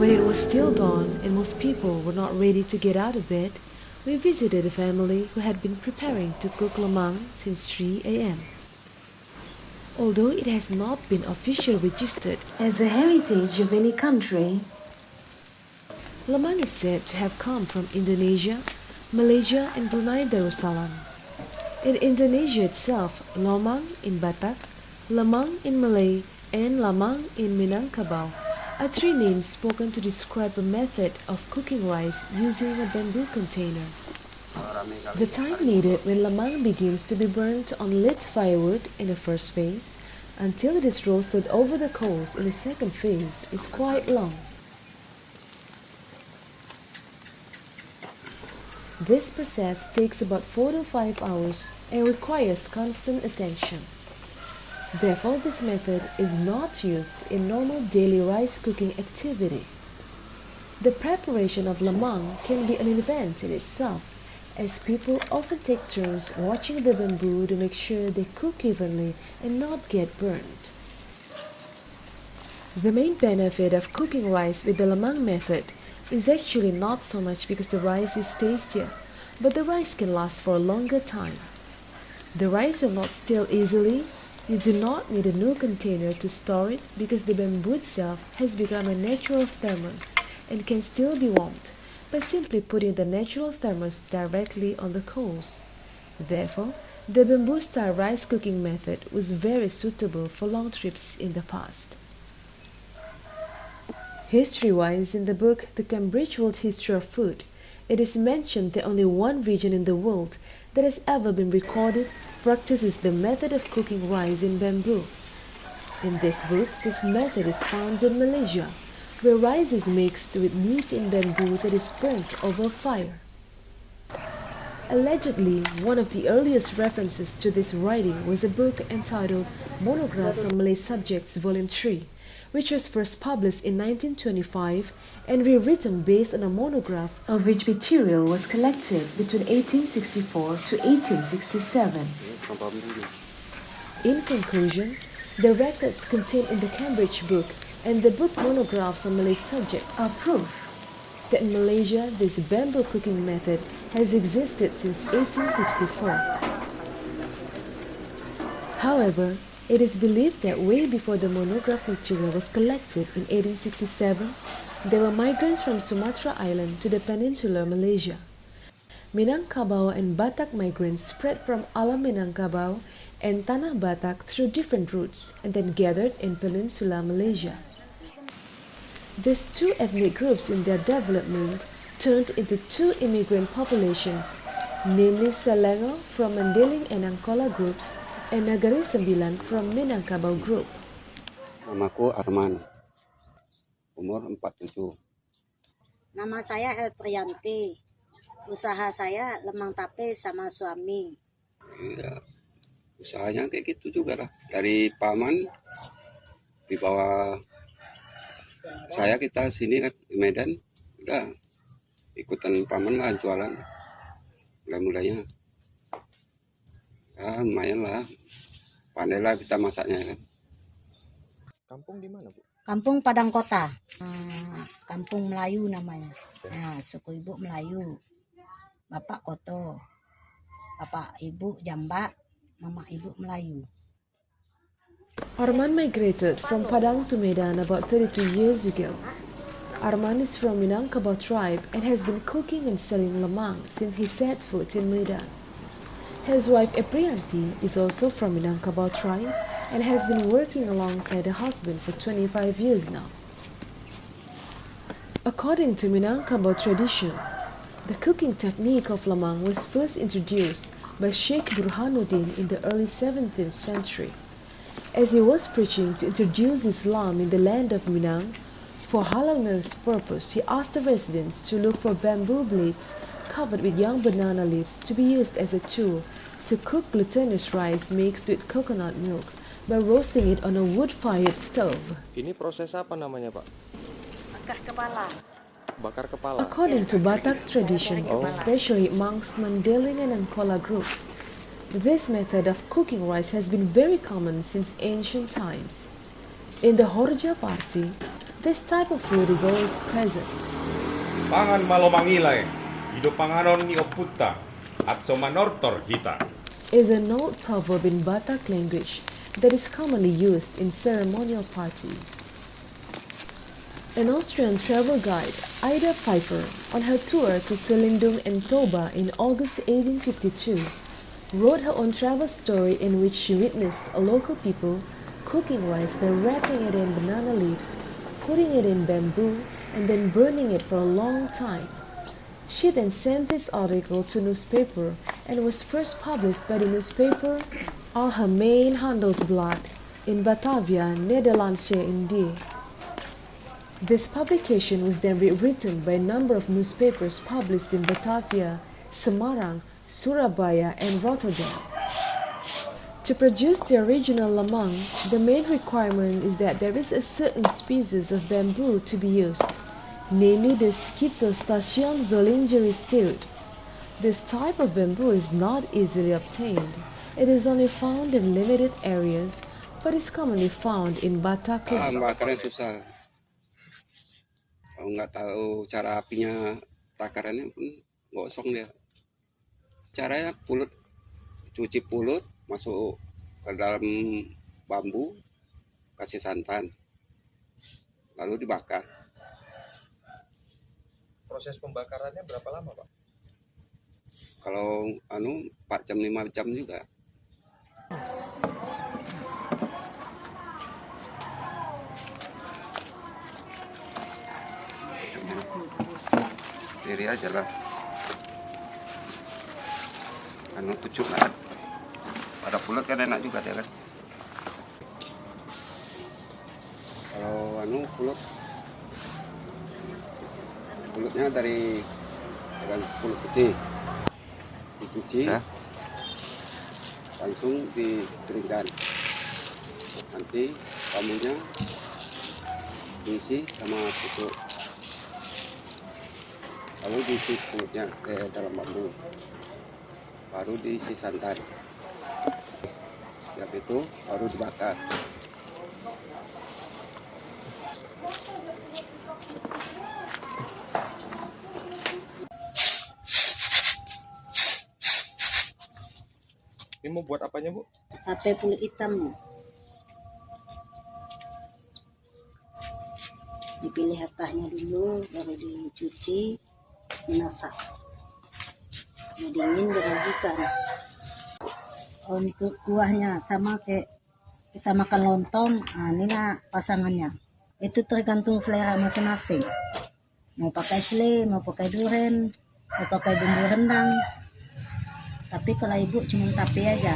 When it was still dawn and most people were not ready to get out of bed, we visited a family who had been preparing to cook lemang since 3 a.m. Although it has not been officially registered as a heritage of any country, lemang is said to have come from Indonesia, Malaysia and Brunei Darussalam. In Indonesia itself, lomang in Batak, lemang in Malay and lamang in Minangkabau are three names spoken to describe a method of cooking rice using a bamboo container. The time needed when lemang begins to be burnt on lit firewood in the first phase until it is roasted over the coals in the second phase is quite long. This process takes about 4 to 5 hours and requires constant attention. Therefore, this method is not used in normal daily rice cooking activity. The preparation of lemang can be an event in itself, as people often take turns watching the bamboo to make sure they cook evenly and not get burned. The main benefit of cooking rice with the lemang method is actually not so much because the rice is tastier, but the rice can last for a longer time. The rice will not stale easily. You do not need a new container to store it because the bamboo itself has become a natural thermos and can still be warmed by simply putting the natural thermos directly on the coals. Therefore, the bamboo-style rice cooking method was very suitable for long trips in the past. History-wise, in the book The Cambridge World History of Food, it is mentioned that only one region in the world that has ever been recorded practices the method of cooking rice in bamboo. In this book, this method is found in Malaysia, where rice is mixed with meat in bamboo that is burnt over fire. Allegedly, one of the earliest references to this writing was a book entitled Monographs on Malay Subjects Volume 3, which was first published in 1925 and rewritten based on a monograph of which material was collected between 1864 to 1867. In conclusion, the records contained in the Cambridge book and the book Monographs on Malay Subjects are proof that in Malaysia this bamboo cooking method has existed since 1864. However, it is believed that way before the monograph material was collected in 1867, there were migrants from Sumatra Island to the peninsular Malaysia. Minangkabau and Batak migrants spread from Alam Minangkabau and Tanah Batak through different routes and then gathered in peninsular Malaysia. These two ethnic groups in their development turned into two immigrant populations, namely Selangor from Mandailing and Angkola groups and Nagari Sembilan from Minangkabau group. Namaku Arman, umur 47. Nama saya El Priyanti. Usaha saya lemang tape sama suami. Ya, usahanya kayak gitu juga lah. Dari paman di bawah saya, kita sini kan di Medan, udah ikutan paman lah jualan. Mulai-mulainya ya lumayan lah, pandai lah kita masaknya kan. Kampung di mana, Bu? Kampung Padang Kota. Kampung Melayu namanya. Nah, suku ibu Melayu. Bapak Koto. Bapak ibu Jamba, mama ibu Melayu. Arman migrated from Padang to Medan about 32 years ago. Arman is from Minangkabau tribe and has been cooking and selling lemang since he set foot in Medan. His wife Eprianti is also from Minangkabau tribe and has been working alongside her husband for 25 years now. According to Minangkabau tradition, the cooking technique of lemang was first introduced by Sheikh Burhanuddin in the early 17th century. As he was preaching to introduce Islam in the land of Minang, for halalness purpose, he asked the residents to look for bamboo blades covered with young banana leaves to be used as a tool to cook glutinous rice mixed with coconut milk by roasting it on a wood-fired stove. Ini proses apa namanya, Pak? Bakar kepala. Bakar kepala. According to Batak tradition, especially amongst Mandailing and Angkola groups, this method of cooking rice has been very common since ancient times. In the Horja party, This type of food is always present. Pangan malomangilai, hidup panganon ni oputta, at somanortor hita. Is an old proverb in Batak language that is commonly used in ceremonial parties. An Austrian travel guide, Ida Pfeiffer, on her tour to Selindung and Toba in August 1852, wrote her own travel story in which she witnessed a local people cooking rice by wrapping it in banana leaves, putting it in bamboo, and then burning it for a long time. She then sent this article to newspaper and was first published by the newspaper Algemeen Handelsblad in Batavia, Nederlandse Indië. This publication was then rewritten by a number of newspapers published in Batavia, Semarang, Surabaya, and Rotterdam. To produce the original lemang, the main requirement is that there is a certain species of bamboo to be used, namely the Schizostatium zolingeristute. This type of bamboo is not easily obtained. It is only found in limited areas, but is commonly found in Batak. Bakarnya susah. Kalau nggak tahu cara apinya, takarannya pun gosong dia. Caranya cuci pulut, masuk ke dalam bambu, kasih santan, lalu dibakar. Proses pembakarannya berapa lama, Pak? Kalau 4 jam 5 jam juga. Diri aja lah. Pucuk lah. Ada pulut kan enak juga dia kan. Kalau pulutnya dari pulut putih dicuci, langsung dikeringkan. Nanti bambunya diisi sama pucuk, lalu diisi pulutnya ke dalam bambu, baru diisi santan. Setelah itu baru dibakar. Ini mau buat apanya, Bu? Tape kulit hitam. Dipilih hatahnya dulu, baru dicuci, dimasak. Udah dingin disajikan. Untuk kuahnya sama kayak kita makan lontong, nah inilah pasangannya. Itu tergantung selera masing-masing. Mau pakai sele, mau pakai duren, mau pakai bumbu rendang. Tapi kalau ibu cuma tape aja.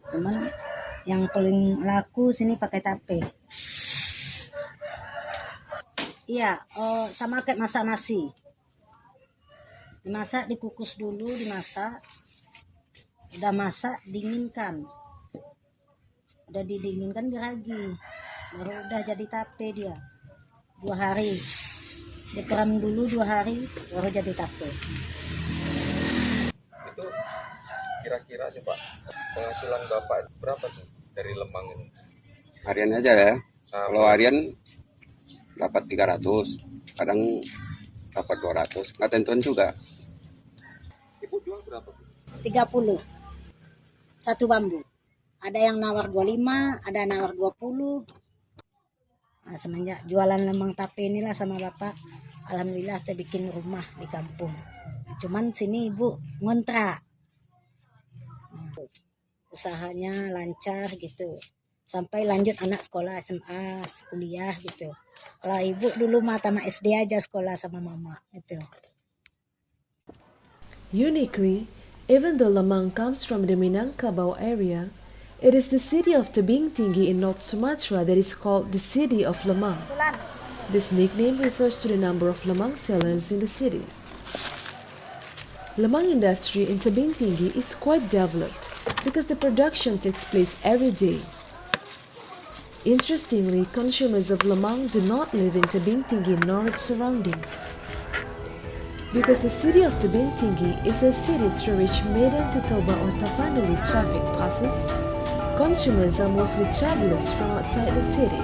Teman yang paling laku sini pakai tape. Iya, sama kayak masak nasi. Dimasak, dikukus dulu, dimasak. Udah masak, dinginkan. Udah didinginkan diragi. Baru udah jadi tape dia. 2 hari. Diperam dulu 2 hari, baru jadi tape. Itu kira-kira sih, Pak, penghasilan Bapak berapa sih dari lemang ini? Harian aja ya. Kalau harian dapat 300, kadang dapat 200, nggak tentuan juga. Ibu jual berapa, Bu? 30 satu bambu. Ada yang nawar 25, ada nawar 20. Nah, semenjak jualan lemang tape inilah sama bapak, alhamdulillah kita bikin rumah di kampung. Cuman sini ibu ngontrak. Nah, usahanya lancar gitu. Sampai lanjut anak sekolah SMA, kuliah gitu. Kalau ibu dulu mata SD aja sekolah sama mama gitu. Uniquely, even though Lemang comes from the Minangkabau area, it is the city of Tebing Tinggi in North Sumatra that is called the city of Lemang. This nickname refers to the number of lemang sellers in the city. Lemang industry in Tebing Tinggi is quite developed because the production takes place every day. Interestingly, consumers of lemang do not live in Tebing Tinggi nor its surroundings. Because the city of Tebing Tinggi is a city through which Medan to Toba or Tapanuli traffic passes, consumers are mostly travelers from outside the city.